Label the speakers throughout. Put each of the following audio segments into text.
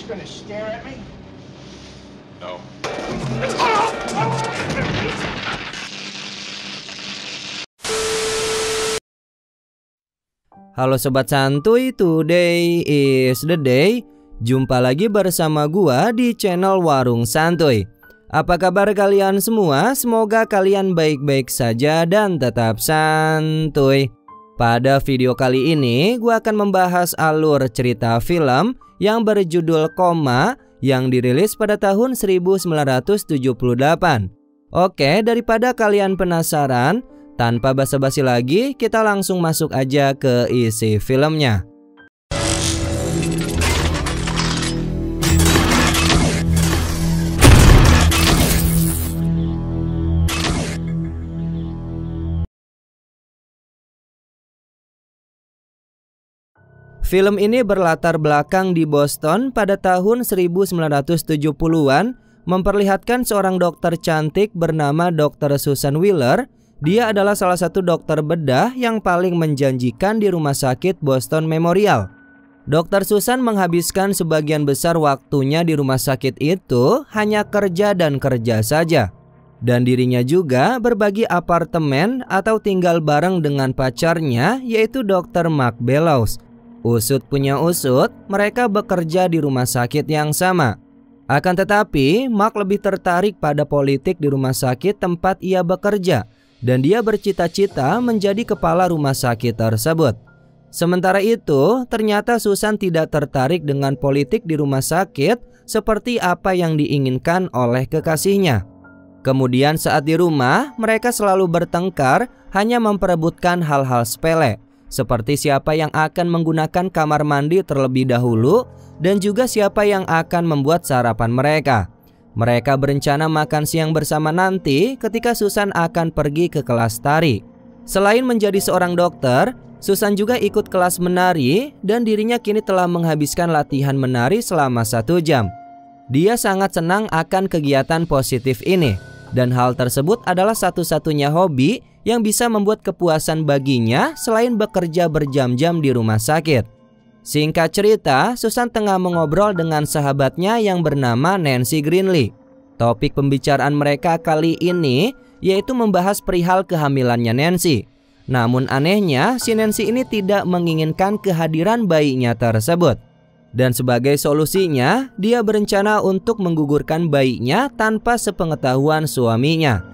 Speaker 1: just gonna stare at me?
Speaker 2: No.
Speaker 3: Halo Sobat Santuy, today is the day. Jumpa lagi bersama gua di channel Warung Santuy. Apa kabar kalian semua? Semoga kalian baik-baik saja dan tetap santuy. Pada video kali ini gua akan membahas alur cerita film yang berjudul Koma yang dirilis pada tahun 1978. Oke, daripada kalian penasaran, tanpa basa-basi lagi, kita langsung masuk aja ke isi filmnya. Film ini berlatar belakang di Boston pada tahun 1970-an, memperlihatkan seorang dokter cantik bernama Dr. Susan Wheeler. Dia adalah salah satu dokter bedah yang paling menjanjikan di rumah sakit Boston Memorial. Dr. Susan menghabiskan sebagian besar waktunya di rumah sakit itu hanya kerja dan kerja saja. Dan dirinya juga berbagi apartemen atau tinggal bareng dengan pacarnya, yaitu Dr. Mark Bellows. Usut punya usut, mereka bekerja di rumah sakit yang sama. Akan tetapi, Mark lebih tertarik pada politik di rumah sakit tempat ia bekerja, dan dia bercita-cita menjadi kepala rumah sakit tersebut. Sementara itu, ternyata Susan tidak tertarik dengan politik di rumah sakit seperti apa yang diinginkan oleh kekasihnya. Kemudian saat di rumah, mereka selalu bertengkar hanya memperebutkan hal-hal sepele, seperti siapa yang akan menggunakan kamar mandi terlebih dahulu dan juga siapa yang akan membuat sarapan mereka. Mereka berencana makan siang bersama nanti ketika Susan akan pergi ke kelas tari. Selain menjadi seorang dokter, Susan juga ikut kelas menari dan dirinya kini telah menghabiskan latihan menari selama 1 jam. Dia sangat senang akan kegiatan positif ini, dan hal tersebut adalah satu-satunya hobi yang bisa membuat kepuasan baginya selain bekerja berjam-jam di rumah sakit. Singkat cerita, Susan tengah mengobrol dengan sahabatnya yang bernama Nancy Greenlee. Topik pembicaraan mereka kali ini yaitu membahas perihal kehamilannya Nancy. Namun anehnya, si Nancy ini tidak menginginkan kehadiran bayinya tersebut. Dan sebagai solusinya, dia berencana untuk menggugurkan bayinya tanpa sepengetahuan suaminya.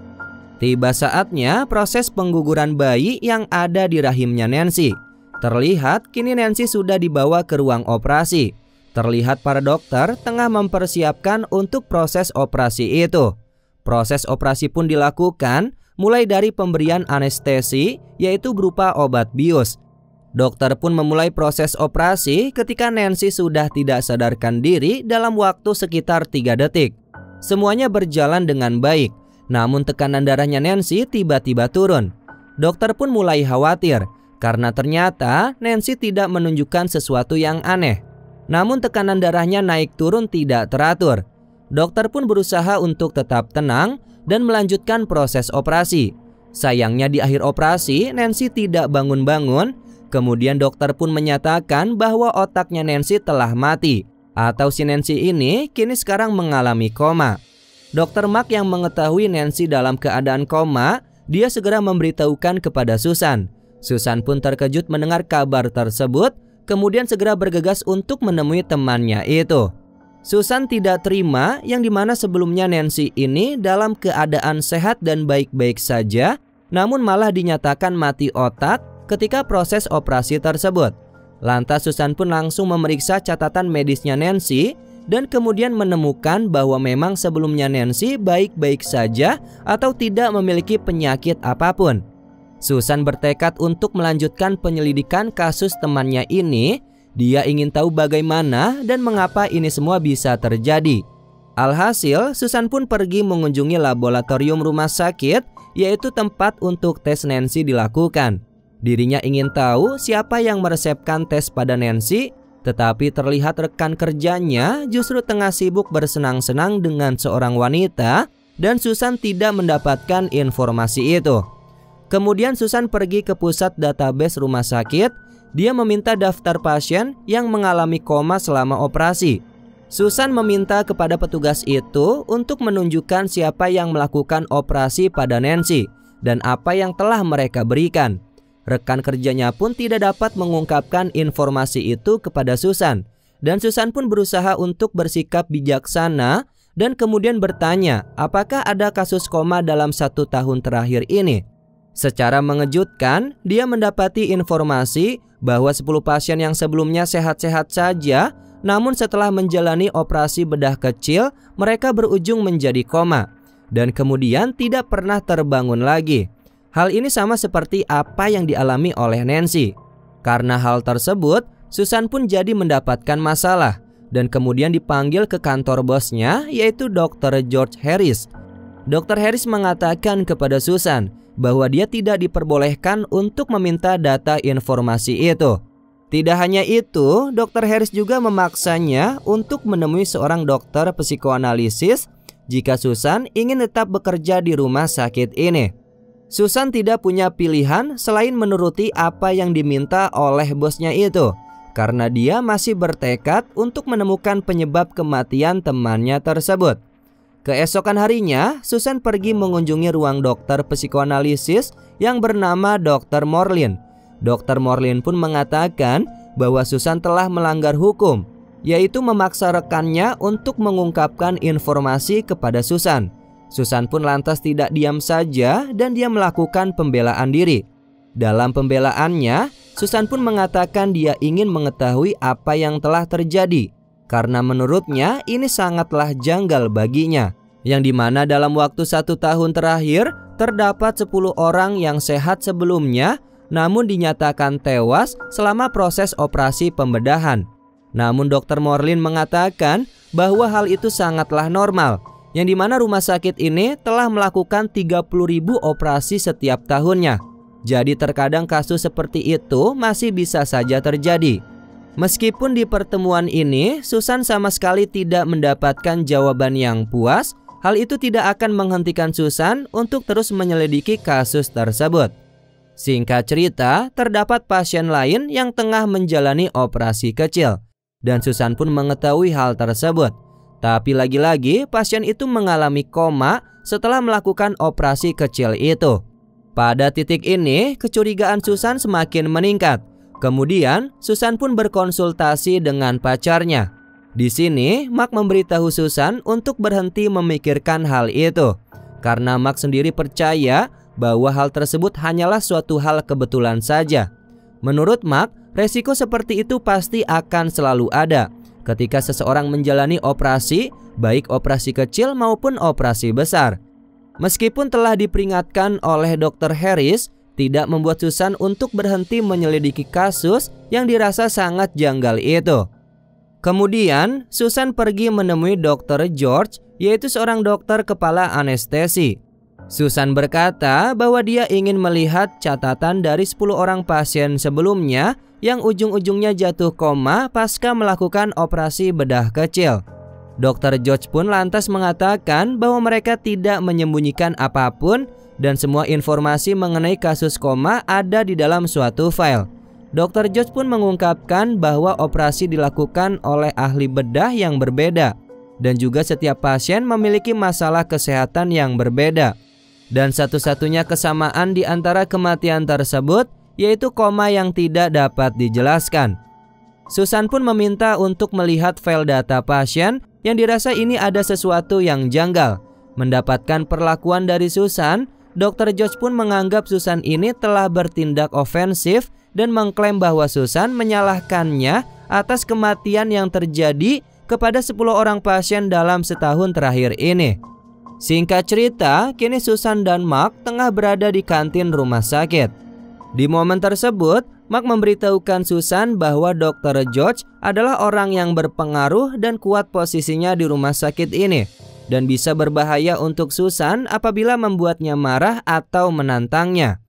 Speaker 3: Tiba saatnya proses pengguguran bayi yang ada di rahimnya Nancy. Terlihat kini Nancy sudah dibawa ke ruang operasi. Terlihat para dokter tengah mempersiapkan untuk proses operasi itu. Proses operasi pun dilakukan mulai dari pemberian anestesi, yaitu berupa obat bius. Dokter pun memulai proses operasi ketika Nancy sudah tidak sadarkan diri dalam waktu sekitar 3 detik. Semuanya berjalan dengan baik. Namun tekanan darahnya Nancy tiba-tiba turun. Dokter pun mulai khawatir karena ternyata Nancy tidak menunjukkan sesuatu yang aneh. Namun tekanan darahnya naik turun tidak teratur. Dokter pun berusaha untuk tetap tenang dan melanjutkan proses operasi. Sayangnya di akhir operasi Nancy tidak bangun-bangun. Kemudian dokter pun menyatakan bahwa otaknya Nancy telah mati, atau si Nancy ini kini sekarang mengalami koma. Dr. Mark yang mengetahui Nancy dalam keadaan koma, dia segera memberitahukan kepada Susan. Susan pun terkejut mendengar kabar tersebut, kemudian segera bergegas untuk menemui temannya itu. Susan tidak terima yang dimana sebelumnya Nancy ini dalam keadaan sehat dan baik-baik saja, namun malah dinyatakan mati otak ketika proses operasi tersebut. Lantas Susan pun langsung memeriksa catatan medisnya Nancy dan kemudian menemukan bahwa memang sebelumnya Nancy baik-baik saja atau tidak memiliki penyakit apapun. Susan bertekad untuk melanjutkan penyelidikan kasus temannya ini. Dia ingin tahu bagaimana dan mengapa ini semua bisa terjadi. Alhasil, Susan pun pergi mengunjungi laboratorium rumah sakit, yaitu tempat untuk tes Nancy dilakukan. Dirinya ingin tahu siapa yang meresepkan tes pada Nancy. Tetapi terlihat rekan kerjanya justru tengah sibuk bersenang-senang dengan seorang wanita dan Susan tidak mendapatkan informasi itu. Kemudian Susan pergi ke pusat database rumah sakit. Dia meminta daftar pasien yang mengalami koma selama operasi. Susan meminta kepada petugas itu untuk menunjukkan siapa yang melakukan operasi pada Nancy dan apa yang telah mereka berikan. Rekan kerjanya pun tidak dapat mengungkapkan informasi itu kepada Susan, dan Susan pun berusaha untuk bersikap bijaksana dan kemudian bertanya apakah ada kasus koma dalam 1 tahun terakhir ini. Secara mengejutkan, dia mendapati informasi bahwa 10 pasien yang sebelumnya sehat-sehat saja, namun setelah menjalani operasi bedah kecil, mereka berujung menjadi koma dan kemudian tidak pernah terbangun lagi. Hal ini sama seperti apa yang dialami oleh Nancy. Karena hal tersebut, Susan pun jadi mendapatkan masalah dan kemudian dipanggil ke kantor bosnya, yaitu Dr. George Harris. Dr. Harris mengatakan kepada Susan bahwa dia tidak diperbolehkan untuk meminta data informasi itu. Tidak hanya itu, Dr. Harris juga memaksanya untuk menemui seorang dokter psikoanalisis jika Susan ingin tetap bekerja di rumah sakit ini. Susan tidak punya pilihan selain menuruti apa yang diminta oleh bosnya itu, karena dia masih bertekad untuk menemukan penyebab kematian temannya tersebut. Keesokan harinya, Susan pergi mengunjungi ruang dokter psikoanalisis yang bernama Dr. Morlin. Dr. Morlin pun mengatakan bahwa Susan telah melanggar hukum, yaitu memaksa rekannya untuk mengungkapkan informasi kepada Susan. Susan pun lantas tidak diam saja dan dia melakukan pembelaan diri. Dalam pembelaannya, Susan pun mengatakan dia ingin mengetahui apa yang telah terjadi, karena menurutnya ini sangatlah janggal baginya, yang dimana dalam waktu 1 tahun terakhir terdapat 10 orang yang sehat sebelumnya namun dinyatakan tewas selama proses operasi pembedahan. Namun Dr. Morlin mengatakan bahwa hal itu sangatlah normal, yang dimana rumah sakit ini telah melakukan 30.000 operasi setiap tahunnya. Jadi terkadang kasus seperti itu masih bisa saja terjadi. Meskipun di pertemuan ini Susan sama sekali tidak mendapatkan jawaban yang puas, hal itu tidak akan menghentikan Susan untuk terus menyelidiki kasus tersebut. Singkat cerita, terdapat pasien lain yang tengah menjalani operasi kecil, dan Susan pun mengetahui hal tersebut. Tapi lagi-lagi pasien itu mengalami koma setelah melakukan operasi kecil itu. Pada titik ini, kecurigaan Susan semakin meningkat. Kemudian, Susan pun berkonsultasi dengan pacarnya. Di sini, Mark memberitahu Susan untuk berhenti memikirkan hal itu, karena Mark sendiri percaya bahwa hal tersebut hanyalah suatu hal kebetulan saja. Menurut Mark, resiko seperti itu pasti akan selalu ada ketika seseorang menjalani operasi, baik operasi kecil maupun operasi besar. Meskipun telah diperingatkan oleh Dr. Harris, tidak membuat Susan untuk berhenti menyelidiki kasus yang dirasa sangat janggal itu. Kemudian, Susan pergi menemui Dr. George, yaitu seorang dokter kepala anestesi. Susan berkata bahwa dia ingin melihat catatan dari 10 orang pasien sebelumnya yang ujung-ujungnya jatuh koma pasca melakukan operasi bedah kecil. Dr. George pun lantas mengatakan bahwa mereka tidak menyembunyikan apapun dan semua informasi mengenai kasus koma ada di dalam suatu file. Dr. George pun mengungkapkan bahwa operasi dilakukan oleh ahli bedah yang berbeda dan juga setiap pasien memiliki masalah kesehatan yang berbeda. Dan satu-satunya kesamaan di antara kematian tersebut yaitu koma yang tidak dapat dijelaskan. Susan pun meminta untuk melihat file data pasien yang dirasa ini ada sesuatu yang janggal. Mendapatkan perlakuan dari Susan, Dr. George pun menganggap Susan ini telah bertindak ofensif dan mengklaim bahwa Susan menyalahkannya atas kematian yang terjadi kepada 10 orang pasien dalam setahun terakhir ini. Singkat cerita, kini Susan dan Mark tengah berada di kantin rumah sakit. Di momen tersebut, Mark memberitahukan Susan bahwa Dr. George adalah orang yang berpengaruh dan kuat posisinya di rumah sakit ini, dan bisa berbahaya untuk Susan apabila membuatnya marah atau menantangnya.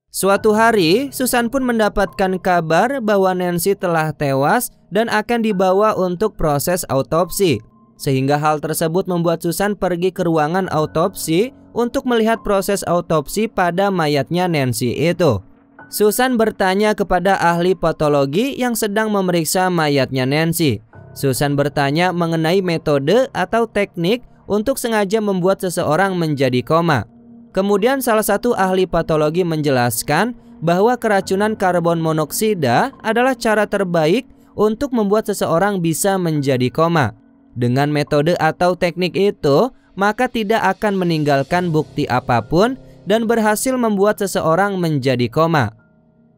Speaker 3: Suatu hari, Susan pun mendapatkan kabar bahwa Nancy telah tewas dan akan dibawa untuk proses autopsi. Sehingga hal tersebut membuat Susan pergi ke ruangan autopsi untuk melihat proses autopsi pada mayatnya Nancy itu. Susan bertanya kepada ahli patologi yang sedang memeriksa mayatnya Nancy. Susan bertanya mengenai metode atau teknik untuk sengaja membuat seseorang menjadi koma. Kemudian salah satu ahli patologi menjelaskan bahwa keracunan karbon monoksida adalah cara terbaik untuk membuat seseorang bisa menjadi koma. Dengan metode atau teknik itu, maka tidak akan meninggalkan bukti apapun dan berhasil membuat seseorang menjadi koma.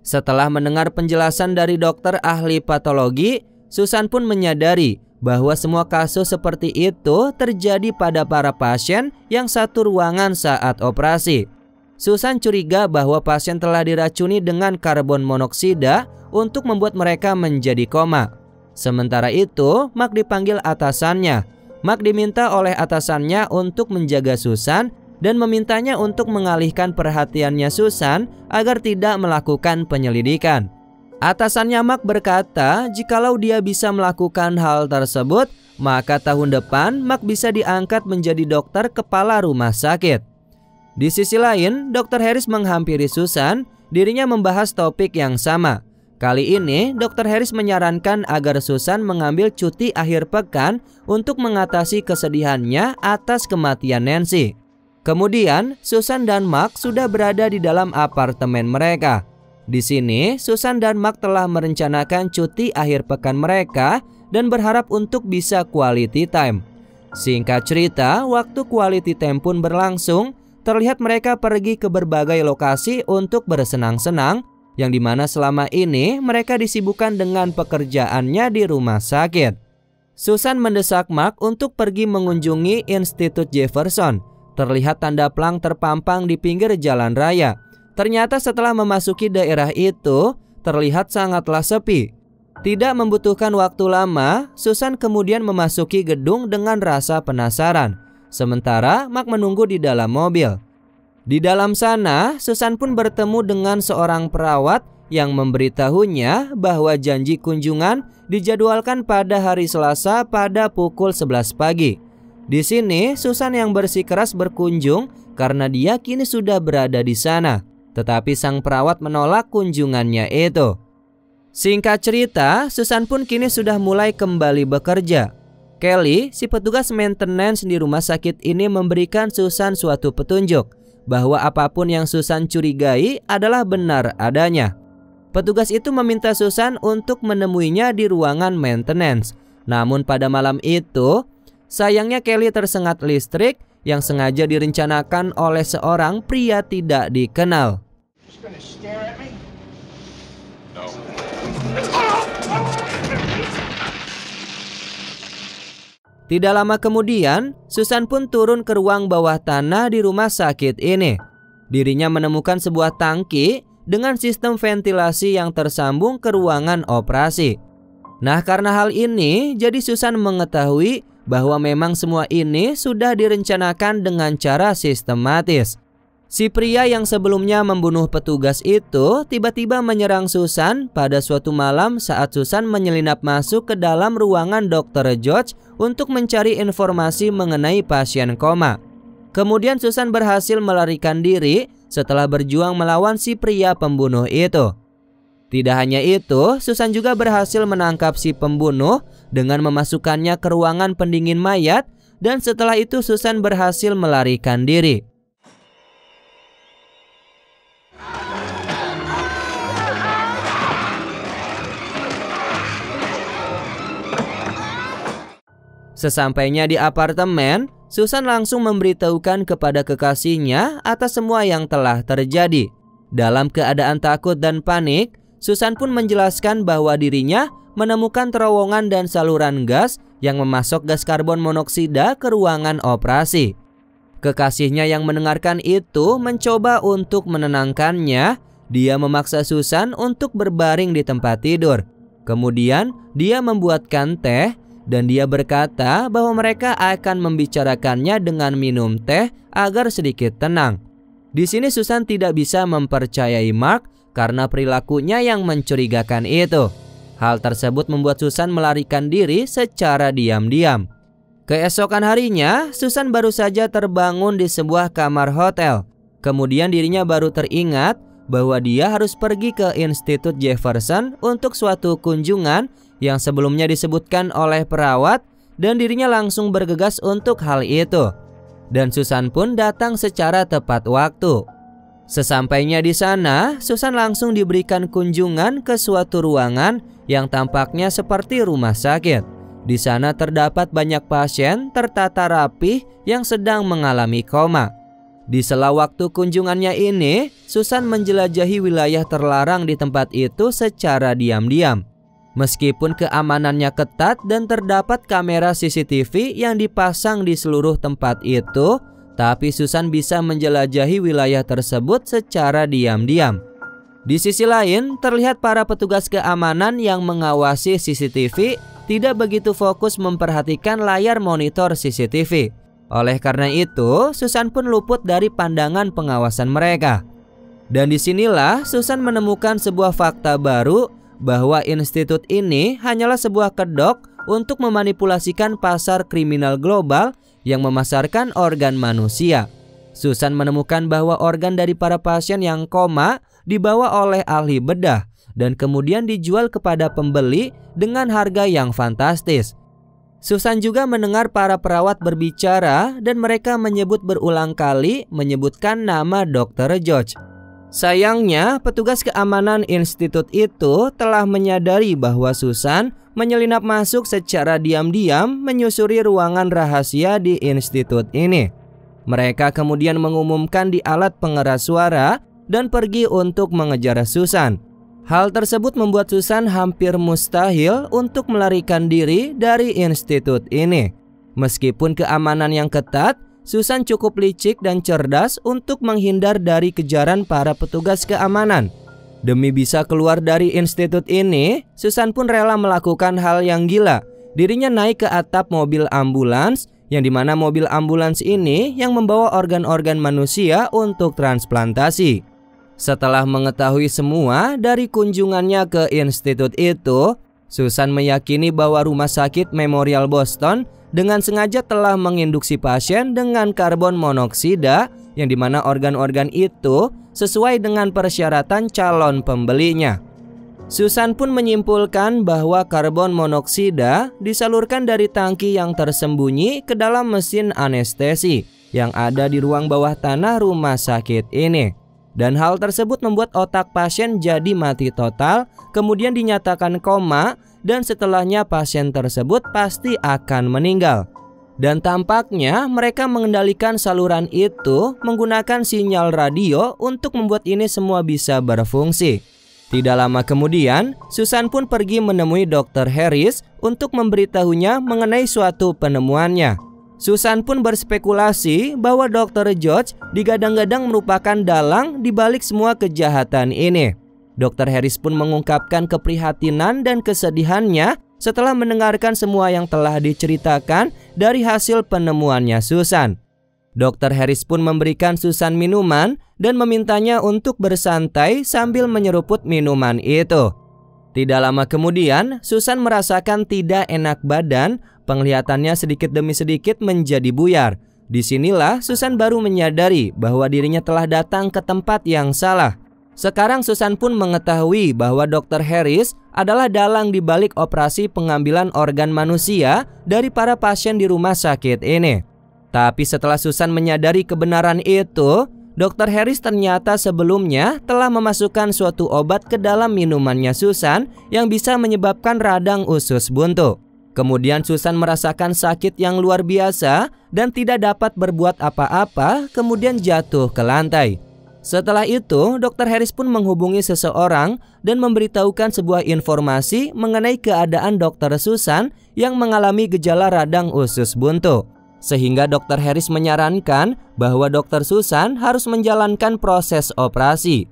Speaker 3: Setelah mendengar penjelasan dari dokter ahli patologi, Susan pun menyadari bahwa semua kasus seperti itu terjadi pada para pasien yang satu ruangan saat operasi. Susan curiga bahwa pasien telah diracuni dengan karbon monoksida untuk membuat mereka menjadi koma. Sementara itu, Mark dipanggil atasannya. Mark diminta oleh atasannya untuk menjaga Susan dan memintanya untuk mengalihkan perhatiannya Susan agar tidak melakukan penyelidikan. Atasannya Mark berkata, jikalau dia bisa melakukan hal tersebut, maka tahun depan Mark bisa diangkat menjadi dokter kepala rumah sakit. Di sisi lain, Dr. Harris menghampiri Susan, dirinya membahas topik yang sama. Kali ini, Dr. Harris menyarankan agar Susan mengambil cuti akhir pekan untuk mengatasi kesedihannya atas kematian Nancy. Kemudian, Susan dan Mark sudah berada di dalam apartemen mereka. Di sini, Susan dan Mark telah merencanakan cuti akhir pekan mereka dan berharap untuk bisa quality time. Singkat cerita, waktu quality time pun berlangsung, terlihat mereka pergi ke berbagai lokasi untuk bersenang-senang, yang dimana selama ini mereka disibukkan dengan pekerjaannya di rumah sakit. Susan mendesak Mark untuk pergi mengunjungi Institut Jefferson. Terlihat tanda plang terpampang di pinggir jalan raya. Ternyata setelah memasuki daerah itu, terlihat sangatlah sepi. Tidak membutuhkan waktu lama, Susan kemudian memasuki gedung dengan rasa penasaran. Sementara Mark menunggu di dalam mobil. Di dalam sana, Susan pun bertemu dengan seorang perawat yang memberitahunya bahwa janji kunjungan dijadwalkan pada hari Selasa pada pukul 11 pagi. Di sini, Susan yang bersikeras berkunjung karena dia kini sudah berada di sana. Tetapi sang perawat menolak kunjungannya itu. Singkat cerita, Susan pun kini sudah mulai kembali bekerja. Kelly, si petugas maintenance di rumah sakit ini memberikan Susan suatu petunjuk bahwa apapun yang Susan curigai adalah benar adanya. Petugas itu meminta Susan untuk menemuinya di ruangan maintenance. Namun pada malam itu, sayangnya Kelly tersengat listrik yang sengaja direncanakan oleh seorang pria tidak dikenal.
Speaker 2: No.
Speaker 3: Tidak lama kemudian, Susan pun turun ke ruang bawah tanah di rumah sakit ini. Dirinya menemukan sebuah tangki dengan sistem ventilasi yang tersambung ke ruangan operasi. Nah, karena hal ini, jadi Susan mengetahui bahwa memang semua ini sudah direncanakan dengan cara sistematis. Si pria yang sebelumnya membunuh petugas itu tiba-tiba menyerang Susan pada suatu malam saat Susan menyelinap masuk ke dalam ruangan Dr. George untuk mencari informasi mengenai pasien koma. Kemudian Susan berhasil melarikan diri setelah berjuang melawan si pria pembunuh itu. Tidak hanya itu, Susan juga berhasil menangkap si pembunuh dengan memasukkannya ke ruangan pendingin mayat, dan setelah itu Susan berhasil melarikan diri. Sesampainya di apartemen, Susan langsung memberitahukan kepada kekasihnya atas semua yang telah terjadi. Dalam keadaan takut dan panik, Susan pun menjelaskan bahwa dirinya menemukan terowongan dan saluran gas yang memasok gas karbon monoksida ke ruangan operasi. Kekasihnya yang mendengarkan itu mencoba untuk menenangkannya. Dia memaksa Susan untuk berbaring di tempat tidur. Kemudian dia membuatkan teh, dan dia berkata bahwa mereka akan membicarakannya dengan minum teh agar sedikit tenang. Di sini Susan tidak bisa mempercayai Mark karena perilakunya yang mencurigakan itu. Hal tersebut membuat Susan melarikan diri secara diam-diam. Keesokan harinya, Susan baru saja terbangun di sebuah kamar hotel. Kemudian dirinya baru teringat bahwa dia harus pergi ke Institut Jefferson untuk suatu kunjungan yang sebelumnya disebutkan oleh perawat dan dirinya langsung bergegas untuk hal itu. Dan Susan pun datang secara tepat waktu. Sesampainya di sana, Susan langsung diberikan kunjungan ke suatu ruangan yang tampaknya seperti rumah sakit. Di sana terdapat banyak pasien tertata rapih yang sedang mengalami koma. Di sela waktu kunjungannya ini, Susan menjelajahi wilayah terlarang di tempat itu secara diam-diam. Meskipun keamanannya ketat dan terdapat kamera CCTV yang dipasang di seluruh tempat itu, tapi Susan bisa menjelajahi wilayah tersebut secara diam-diam. Di sisi lain, terlihat para petugas keamanan yang mengawasi CCTV tidak begitu fokus memperhatikan layar monitor CCTV. Oleh karena itu, Susan pun luput dari pandangan pengawasan mereka. Dan disinilah Susan menemukan sebuah fakta baru bahwa institut ini hanyalah sebuah kedok untuk memanipulasikan pasar kriminal global yang memasarkan organ manusia. Susan menemukan bahwa organ dari para pasien yang koma dibawa oleh ahli bedah dan kemudian dijual kepada pembeli dengan harga yang fantastis. Susan juga mendengar para perawat berbicara dan mereka menyebut berulang kali menyebutkan nama Dr. George. Sayangnya, petugas keamanan institut itu telah menyadari bahwa Susan menyelinap masuk secara diam-diam menyusuri ruangan rahasia di institut ini. Mereka kemudian mengumumkan di alat pengeras suara dan pergi untuk mengejar Susan. Hal tersebut membuat Susan hampir mustahil untuk melarikan diri dari institut ini. Meskipun keamanan yang ketat, Susan cukup licik dan cerdas untuk menghindar dari kejaran para petugas keamanan. Demi bisa keluar dari institut ini, Susan pun rela melakukan hal yang gila. Dirinya naik ke atap mobil ambulans, yang dimana mobil ambulans ini yang membawa organ-organ manusia untuk transplantasi. Setelah mengetahui semua dari kunjungannya ke institut itu, Susan meyakini bahwa Rumah Sakit Memorial Boston dengan sengaja telah menginduksi pasien dengan karbon monoksida, yang dimana organ-organ itu sesuai dengan persyaratan calon pembelinya. Susan pun menyimpulkan bahwa karbon monoksida disalurkan dari tangki yang tersembunyi ke dalam mesin anestesi yang ada di ruang bawah tanah rumah sakit ini. Dan hal tersebut membuat otak pasien jadi mati total, kemudian dinyatakan koma, dan setelahnya pasien tersebut pasti akan meninggal. Dan tampaknya mereka mengendalikan saluran itu menggunakan sinyal radio untuk membuat ini semua bisa berfungsi. Tidak lama kemudian, Susan pun pergi menemui Dr. Harris untuk memberitahunya mengenai suatu penemuannya. Susan pun berspekulasi bahwa Dr. George digadang-gadang merupakan dalang di balik semua kejahatan ini. Dr. Harris pun mengungkapkan keprihatinan dan kesedihannya setelah mendengarkan semua yang telah diceritakan dari hasil penemuannya Susan. Dr. Harris pun memberikan Susan minuman dan memintanya untuk bersantai sambil menyeruput minuman itu. Tidak lama kemudian, Susan merasakan tidak enak badan. Penglihatannya sedikit demi sedikit menjadi buyar. Disinilah Susan baru menyadari bahwa dirinya telah datang ke tempat yang salah. Sekarang Susan pun mengetahui bahwa Dr. Harris adalah dalang di balik operasi pengambilan organ manusia dari para pasien di rumah sakit ini. Tapi setelah Susan menyadari kebenaran itu, Dr. Harris ternyata sebelumnya telah memasukkan suatu obat ke dalam minumannya Susan yang bisa menyebabkan radang usus buntu. Kemudian Susan merasakan sakit yang luar biasa dan tidak dapat berbuat apa-apa, kemudian jatuh ke lantai. Setelah itu, Dr. Harris pun menghubungi seseorang dan memberitahukan sebuah informasi mengenai keadaan Dr. Susan yang mengalami gejala radang usus buntu. Sehingga Dr. Harris menyarankan bahwa Dr. Susan harus menjalankan proses operasi.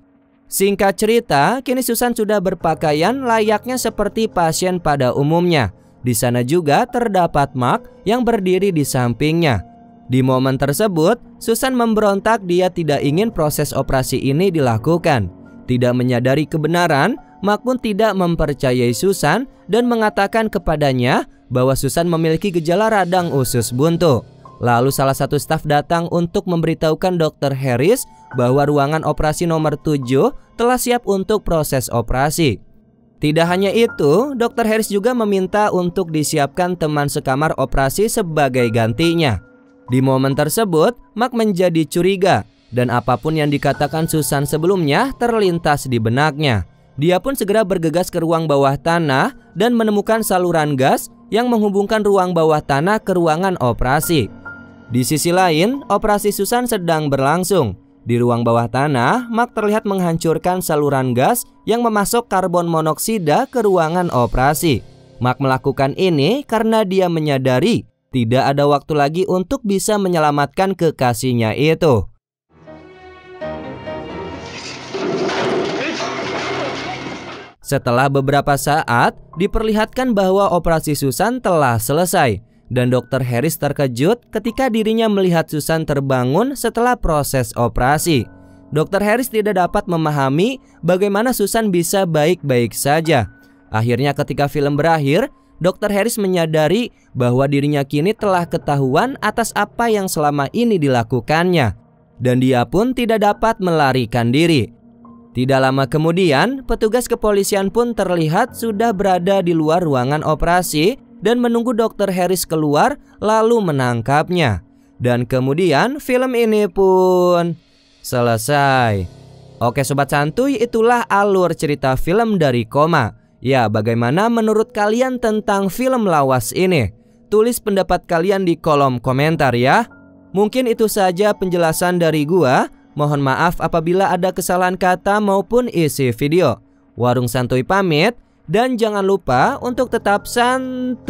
Speaker 3: Singkat cerita, kini Susan sudah berpakaian layaknya seperti pasien pada umumnya. Di sana juga terdapat Mark yang berdiri di sampingnya. Di momen tersebut, Susan memberontak. Dia tidak ingin proses operasi ini dilakukan. Tidak menyadari kebenaran, Mark pun tidak mempercayai Susan dan mengatakan kepadanya bahwa Susan memiliki gejala radang usus buntu. Lalu salah satu staf datang untuk memberitahukan Dr. Harris bahwa ruangan operasi nomor 7 telah siap untuk proses operasi. Tidak hanya itu, Dr. Harris juga meminta untuk disiapkan teman sekamar operasi sebagai gantinya. Di momen tersebut, Mark menjadi curiga dan apapun yang dikatakan Susan sebelumnya terlintas di benaknya. Dia pun segera bergegas ke ruang bawah tanah dan menemukan saluran gas yang menghubungkan ruang bawah tanah ke ruangan operasi. Di sisi lain, operasi Susan sedang berlangsung. Di ruang bawah tanah, Mark terlihat menghancurkan saluran gas yang memasok karbon monoksida ke ruangan operasi. Mark melakukan ini karena dia menyadari tidak ada waktu lagi untuk bisa menyelamatkan kekasihnya itu. Setelah beberapa saat, diperlihatkan bahwa operasi Susan telah selesai. Dan Dr. Harris terkejut ketika dirinya melihat Susan terbangun setelah proses operasi. Dr. Harris tidak dapat memahami bagaimana Susan bisa baik-baik saja. Akhirnya ketika film berakhir, Dr. Harris menyadari bahwa dirinya kini telah ketahuan atas apa yang selama ini dilakukannya. Dan dia pun tidak dapat melarikan diri. Tidak lama kemudian, petugas kepolisian pun terlihat sudah berada di luar ruangan operasi dan menunggu Dr. Harris keluar lalu menangkapnya. Dan kemudian film ini pun selesai. Oke sobat santuy, itulah alur cerita film dari Koma. Ya, bagaimana menurut kalian tentang film lawas ini? Tulis pendapat kalian di kolom komentar ya. Mungkin itu saja penjelasan dari gua. Mohon maaf apabila ada kesalahan kata maupun isi video. Warung Santuy pamit. Dan jangan lupa untuk tetap santuy.